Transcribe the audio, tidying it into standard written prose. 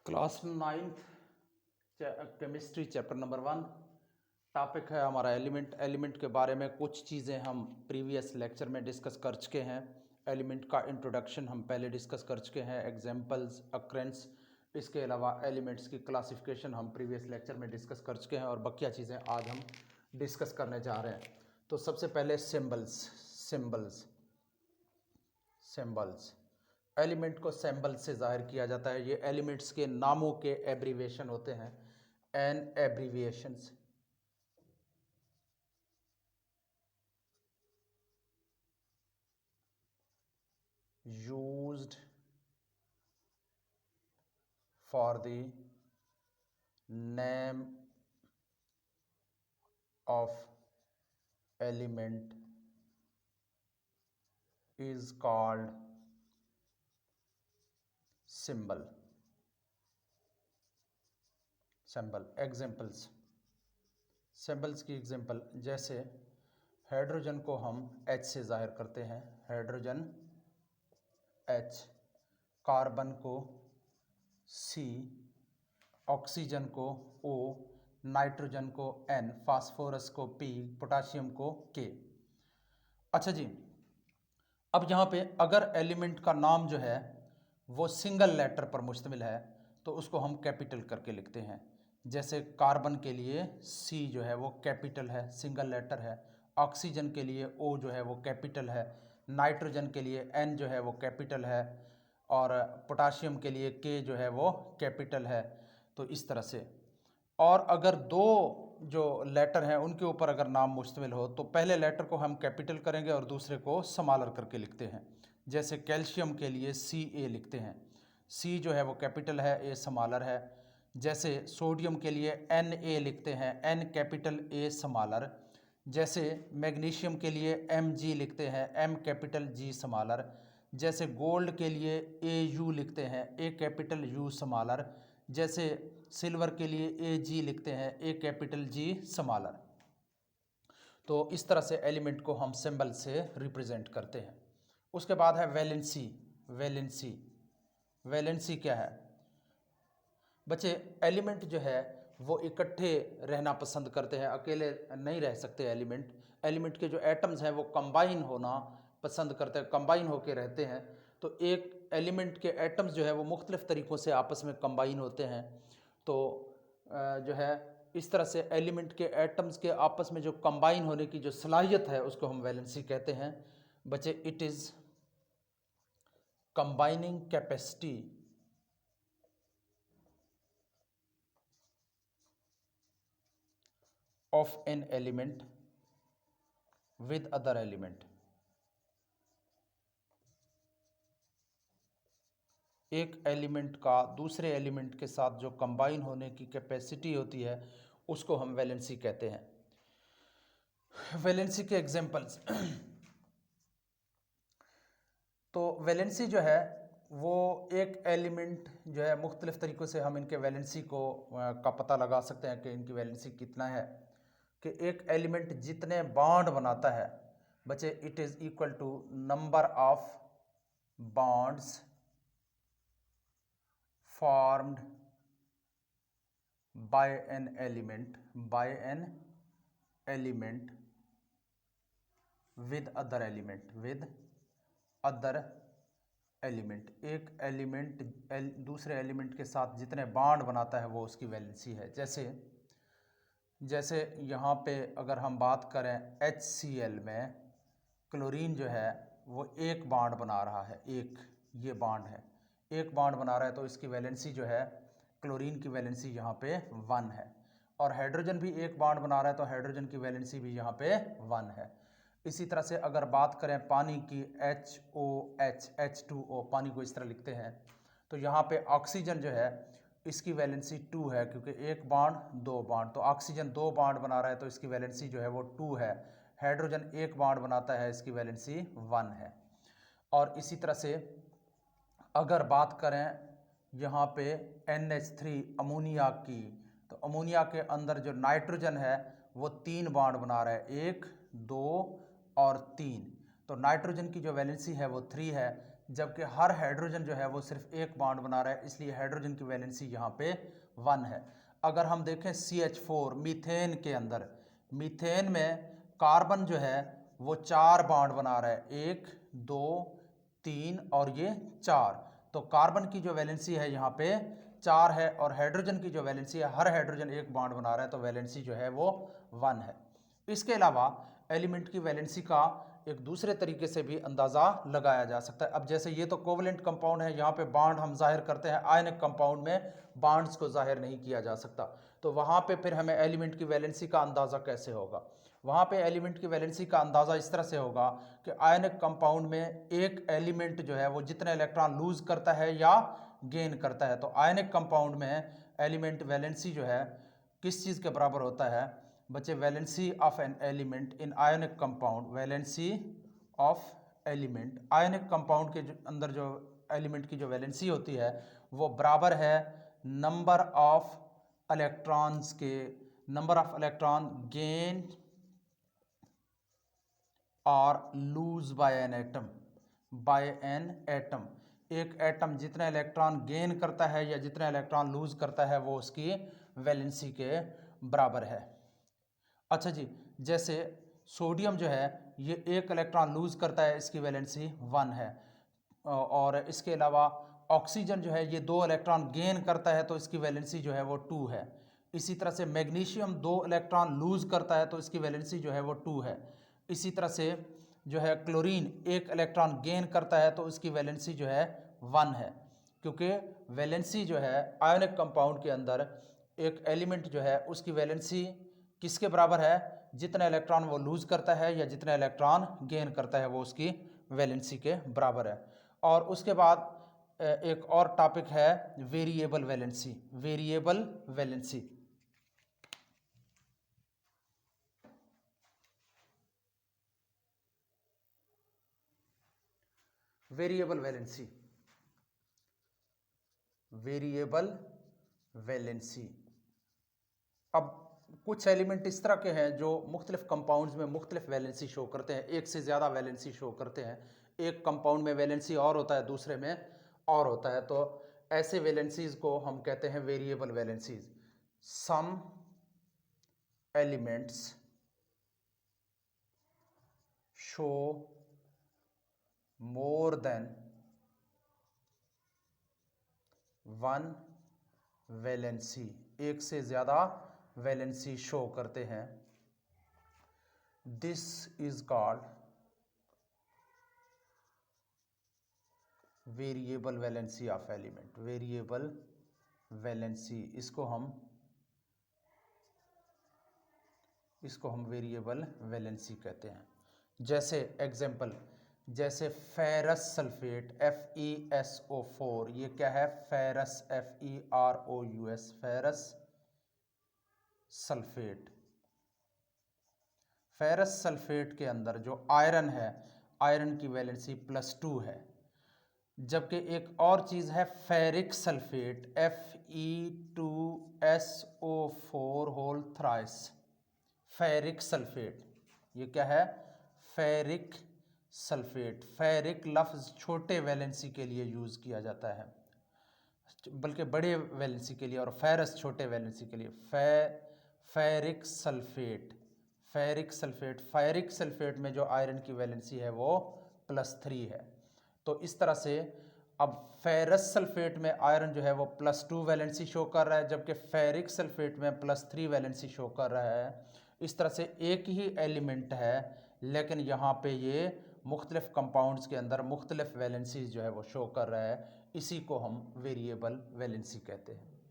Class 9th chemistry chapter number 1 topic है हमारा element के बारे में कुछ चीज़ें हम प्रीवियस लेक्चर में डिस्कस कर चुके हैं। एलिमेंट का इंट्रोडक्शन हम पहले डिस्कस कर चुके हैं, एग्जांपल्स, अक्रेंस, इसके अलावा एलिमेंट्स की क्लासिफिकेशन हम प्रीवियस लेक्चर में डिस्कस कर चुके हैं और बकिया चीज़ें आज हम डिस्कस करने जा रहे हैं। तो सबसे पहले सिंबल्स एलिमेंट को सिंबल से जाहिर किया जाता है। ये एलिमेंट्स के नामों के एब्रीविएशन होते हैं, an abbreviations. Used for the name of element is called symbol. Examples, symbols की एग्जाम्पल जैसे हाइड्रोजन को हम H से जाहिर करते हैं, हाइड्रोजन H, कार्बन को C, ऑक्सीजन को O, नाइट्रोजन को N, फास्फोरस को P, पोटाशियम को K। अच्छा जी, अब यहाँ पे अगर एलिमेंट का नाम जो है वो सिंगल लेटर पर मुश्तमिल है तो उसको हम कैपिटल करके लिखते हैं। जैसे कार्बन के लिए C जो है वो कैपिटल है, सिंगल लेटर है। ऑक्सीजन के लिए O जो है वो कैपिटल है। नाइट्रोजन के लिए N जो है वो कैपिटल है और पोटाशियम के लिए K जो है वो कैपिटल है। तो इस तरह से, और अगर दो जो लेटर हैं उनके ऊपर अगर नाम मुश्तमिल हो तो पहले लेटर को हम कैपिटल करेंगे और दूसरे को स्मॉलर करके लिखते हैं। जैसे कैल्शियम के लिए Ca लिखते हैं, C जो है वो कैपिटल है, A स्मॉलर है। जैसे सोडियम के लिए Na लिखते हैं, N कैपिटल, A स्मॉलर। जैसे मैग्नीशियम के लिए Mg लिखते हैं, M कैपिटल, G स्मॉलर। जैसे गोल्ड के लिए Au लिखते हैं, A कैपिटल, U स्मॉलर। जैसे सिल्वर के लिए Ag लिखते हैं, A कैपिटल, G स्मॉलर। तो इस तरह से एलिमेंट को हम सिंबल से रिप्रेजेंट करते हैं। उसके बाद है वैलेंसी क्या है बच्चे? एलिमेंट जो है वो इकट्ठे रहना पसंद करते हैं, अकेले नहीं रह सकते। एलिमेंट के जो एटम्स हैं वो कंबाइन होना पसंद करते हैं, कंबाइन होके रहते हैं। तो एक एलिमेंट के एटम्स जो है वो मुख्तलिफ तरीक़ों से आपस में कंबाइन होते हैं। तो जो है इस तरह से एलिमेंट के एटम्स के आपस में जो कंबाइन होने की जो सलाहियत है उसको हम वैलेंसी कहते हैं। बच्चे, it is combining capacity of an element with other element। एक एलिमेंट का दूसरे एलिमेंट के साथ जो कंबाइन होने की कैपेसिटी होती है उसको हम वैलेंसी कहते हैं। वैलेंसी के एग्जांपल्स तो वैलेंसी जो है वो एक एलिमेंट जो है मुख्तलिफ तरीक़ों से हम इनके वैलेंसी को का पता लगा सकते हैं कि इनकी वैलेंसी कितना है। कि एक एलिमेंट जितने बॉन्ड बनाता है बच्चे, it is equal to number of bonds formed by an element with other element. एक एलिमेंट दूसरे एलिमेंट के साथ जितने बॉन्ड बनाता है वो उसकी वैलेंसी है। जैसे यहाँ पे अगर हम बात करें HCl में क्लोरीन जो है वो एक बॉन्ड बना रहा है, ये बॉन्ड है, एक बॉन्ड बना रहा है तो इसकी वैलेंसी जो है, क्लोरीन की वैलेंसी यहाँ पे 1 है। और हाइड्रोजन भी एक बॉन्ड बना रहा है तो हाइड्रोजन की वैलेंसी भी यहाँ पे 1 है। इसी तरह से अगर बात करें पानी की, HOH, H2O, पानी को इस तरह लिखते हैं। तो यहाँ पे ऑक्सीजन जो है इसकी वैलेंसी 2 है, क्योंकि एक बॉन्ड 2 बॉन्ड, तो ऑक्सीजन 2 बॉन्ड बना रहा है तो इसकी वैलेंसी जो है वो 2 है। हाइड्रोजन एक बॉन्ड बनाता है, इसकी वैलेंसी 1 है। और इसी तरह से अगर बात करें यहाँ पे NH3 अमोनिया की, तो अमोनिया के अंदर जो नाइट्रोजन है वो 3 बॉन्ड बना रहा है, 1, 2 और 3। तो नाइट्रोजन की जो वैलेंसी है वो 3 है, जबकि हर हाइड्रोजन जो है वो सिर्फ एक बॉन्ड बना रहा है, इसलिए हाइड्रोजन की वैलेंसी यहाँ पे 1 है। अगर हम देखें CH4 मीथेन के अंदर, मीथेन में कार्बन जो है वो 4 बॉन्ड बना रहा है, 1 2 3 और ये 4। तो कार्बन की जो वैलेंसी है यहाँ पे 4 है और हाइड्रोजन की जो वैलेंसी है, हर हाइड्रोजन एक बॉन्ड बना रहा है, तो वैलेंसी जो है वो 1 है। इसके अलावा एलिमेंट की वैलेंसी का एक दूसरे तरीके से भी अंदाज़ा लगाया जा सकता है। अब जैसे ये तो कोवलेंट कंपाउंड है, यहाँ पे बॉन्ड हम जाहिर करते हैं, आयनिक कंपाउंड में बॉन्ड्स को जाहिर नहीं किया जा सकता, तो वहाँ पे फिर हमें एलिमेंट की वैलेंसी का अंदाज़ा कैसे होगा? वहाँ पे एलिमेंट की वैलेंसी का अंदाज़ा इस तरह से होगा कि आयनिक कंपाउंड में एक एलिमेंट जो है वो जितने इलेक्ट्रॉन लूज करता है या गेन करता है, तो आयनिक कंपाउंड में एलिमेंट वैलेंसी जो है किस चीज़ के बराबर होता है बच्चे? Valency of an element in ionic compound, valency of element ionic compound के अंदर जो एलिमेंट की जो वैलेंसी होती है वो बराबर है नंबर ऑफ इलेक्ट्रॉन्स के, नंबर ऑफ इलेक्ट्रॉन गेन और lose by an atom, by an atom. एक एटम जितना इलेक्ट्रॉन गेन करता है या जितना इलेक्ट्रॉन लूज करता है वो उसकी वैलेंसी के बराबर है। अच्छा जी, जैसे सोडियम जो है ये एक इलेक्ट्रॉन लूज करता है, इसकी वैलेंसी 1 है, और इसके अलावा ऑक्सीजन जो है ये 2 इलेक्ट्रॉन गेन करता है तो इसकी वैलेंसी जो है वो 2 है। इसी तरह से मैग्नीशियम 2 इलेक्ट्रॉन लूज करता है तो इसकी वैलेंसी जो है वो 2 है। इसी तरह से जो है क्लोरीन एक इलेक्ट्रॉन गेन करता है तो इसकी वैलेंसी जो है 1 है, क्योंकि वैलेंसी जो है आयनिक कंपाउंड के अंदर एक एलिमेंट जो है उसकी वैलेंसी किसके बराबर है? जितना इलेक्ट्रॉन वो लूज करता है या जितना इलेक्ट्रॉन गेन करता है वो उसकी वैलेंसी के बराबर है। और उसके बाद एक और टॉपिक है variable valency, variable valency. Variable valency, variable valency. अब कुछ एलिमेंट इस तरह के हैं जो मुख्तलिफ कंपाउंड्स में मुख्तलिफ वैलेंसी शो करते हैं, एक से ज़्यादा वैलेंसी शो करते हैं। एक कंपाउंड में वैलेंसी और होता है, दूसरे में और होता है, तो ऐसे वैलेंसीज को हम कहते हैं variable valencies. Some elements show more than one valency, एक से ज़्यादा वैलेंसी शो करते हैं। This is called variable valency of element, variable valency, इसको हम वेरिएबल वैलेंसी कहते हैं। जैसे एग्जाम्पल, जैसे फेरस सल्फेट FeSO4, ये क्या है? Ferrous, FeRous, ferrous sulphate. Ferrous sulphate के अंदर जो आयरन है, आयरन की वैलेंसी +2 है। जबकि एक और चीज़ है ferric sulphate Fe2SO4 whole thrice, ferric sulphate. ये क्या है? Ferric sulphate. फेरिक लफ्ज़ छोटे वैलेंसी के लिए यूज़ किया जाता है, बल्कि बड़े वैलेंसी के लिए, और फेरस छोटे वैलेंसी के लिए। Ferric sulphate, ferric sulphate, ferric sulphate में जो आयरन की वैलेंसी है वो +3 है। तो इस तरह से अब फेरस सल्फेट में आयरन जो है वो +2 वैलेंसी शो कर रहा है, जबकि फेरिक सल्फेट में +3 वैलेंसी शो कर रहा है। इस तरह से एक ही एलिमेंट है, लेकिन यहाँ पे ये मुख्तलिफ कंपाउंड्स के अंदर मुख्तलिफ वैलेंसीज जो है वो शो कर रहा है। इसी को हम वेरिएबल वैलेंसी कहते हैं।